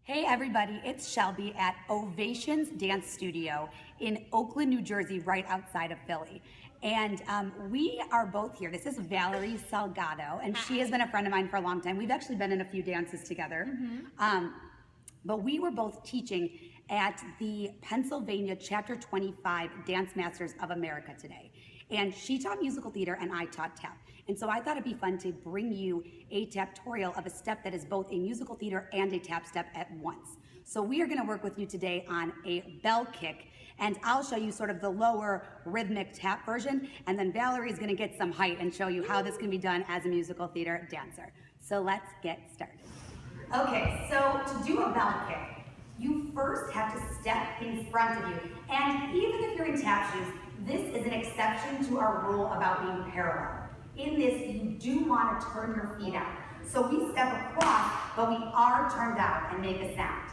Hey everybody, it's Shelby at Ovations Dance Studio in Oakland, New Jersey, right outside of Philly. And we are both here. This is Valerie Salgado, and she has been a friend of mine for a long time. We've actually been in a few dances together. But we were both teaching at the Pensylvania Chapter 25 Dance Masters of America today. And she taught musical theater and I taught tap. And so I thought it'd be fun to bring you a TAP-torial of a step that is both a musical theater and a tap step at once. So we are gonna work with you today on a bell kick, and I'll show you sort of the lower rhythmic tap version, and then Valerie's gonna get some height and show you how this can be done as a musical theater dancer. So let's get started. Okay, so to do a bell kick, you first have to step in front of you. And even if you're in tap shoes, this is an exception to our rule about being parallel. In this, you do want to turn your feet out. So we step across, but we are turned out and make a sound.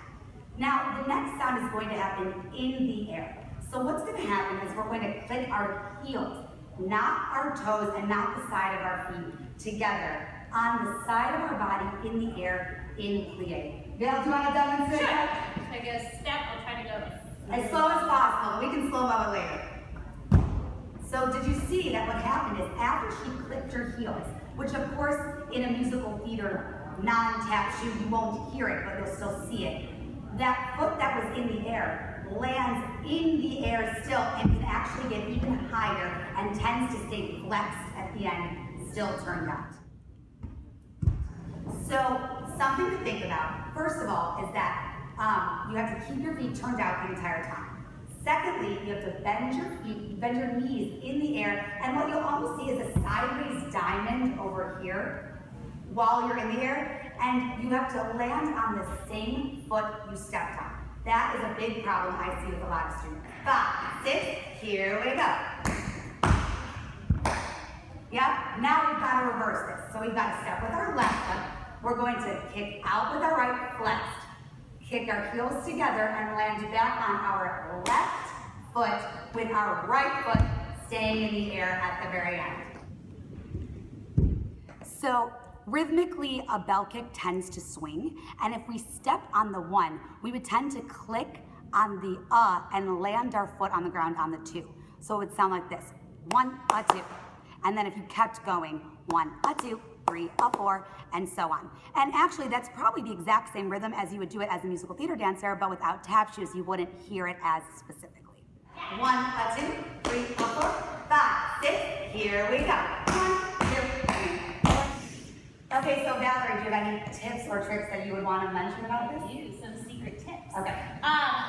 Now, the next sound is going to happen in the air. So what's going to happen is we're going to click our heels, not our toes and not the side of our feet, together on the side of our body in the air in plie. Val, do you want to demonstrate that? Sure. Take a step, I'll try to go As slow as possible. We can slow-mo it later. So did you see that what happened is after she clicked her heels, which of course in a musical theater non-tap shoe you won't hear it, but you'll still see it. That foot that was in the air lands in the air still and can actually get even higher and tends to stay flexed at the end, still turned out. So something to think about, first of all, is that you have to keep your feet turned out the entire time. Secondly, you have to bend your feet, bend your knees in the air, and what you'll almost see is a sideways diamond over here while you're in the air, and you have to land on the same foot you stepped on. That is a big problem I see with a lot of students. 5, 6, here we go. Yep, now we've got to reverse this. So we've got to step with our left foot. We're going to kick out with our right flexed. Kick our heels together and land back on our left foot with our right foot staying in the air at the very end. So rhythmically, a bell kick tends to swing, and if we step on the 1, we would tend to click on the and land our foot on the ground on the 2. So it would sound like this: 1, 2. And then if you kept going, 1, 2, 3, 4, and so on. And actually, that's probably the exact same rhythm as you would do it as a musical theater dancer, but without tap shoes, you wouldn't hear it as specifically. 1, 2, 3, 4, 5, 6, here we go. 1, 2, 3, 4. Okay, so Valerie, do you have any tips or tricks that you would want to mention about this? some secret tips. Okay.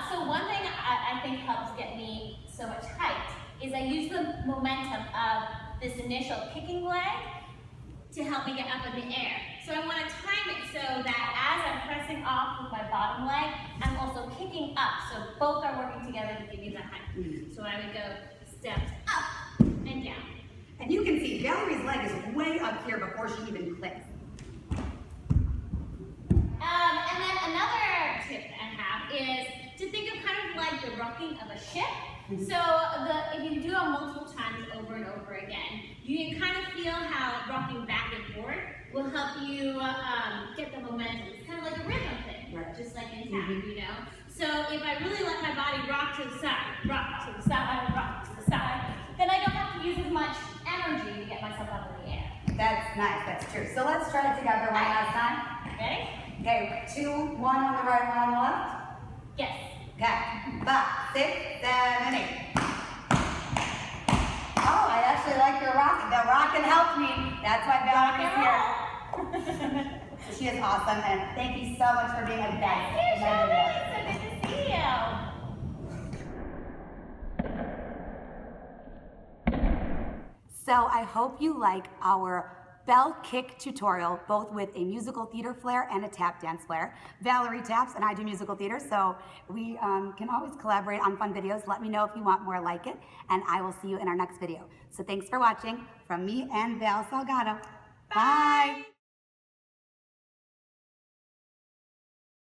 So one thing I think helps get me so much height is I use the momentum of this initial kicking leg to help me get up in the air. So I want to time it so that as I'm pressing off with my bottom leg, I'm also kicking up. So both are working together to give you the height. So I would go step up and down. And you can see Valerie's leg is way up here before she even clicks. And then another tip that I have is to think of kind of like the rocking of a ship. So if you do it multiple times over and over again, you can kind of feel how rocking back and forth will help you get the momentum. It's kind of like a rhythm thing, right, just like in tap, you know? So if I really let my body rock to the side, rock to the side, rock to the side, then I don't have to use as much energy to get myself up in the air. That's nice, that's true. So let's try it together one last time. Ready? Okay, 2, 1 on the right, 1 on the left. Yes. Okay, 5, 6, 7, 8. Oh, I actually like your rocking. The rocking helped me. That's why Valerie's here. So she is awesome, and thank you so much for being a guest. Thank you, Shelby. So good to see you. So I hope you like our bell kick tutorial, both with a musical theater flair and a tap dance flair. Valerie taps and I do musical theater, so we can always collaborate on fun videos. Let me know if you want more like it, and I will see you in our next video. So thanks for watching from me and Val Salgado. Bye.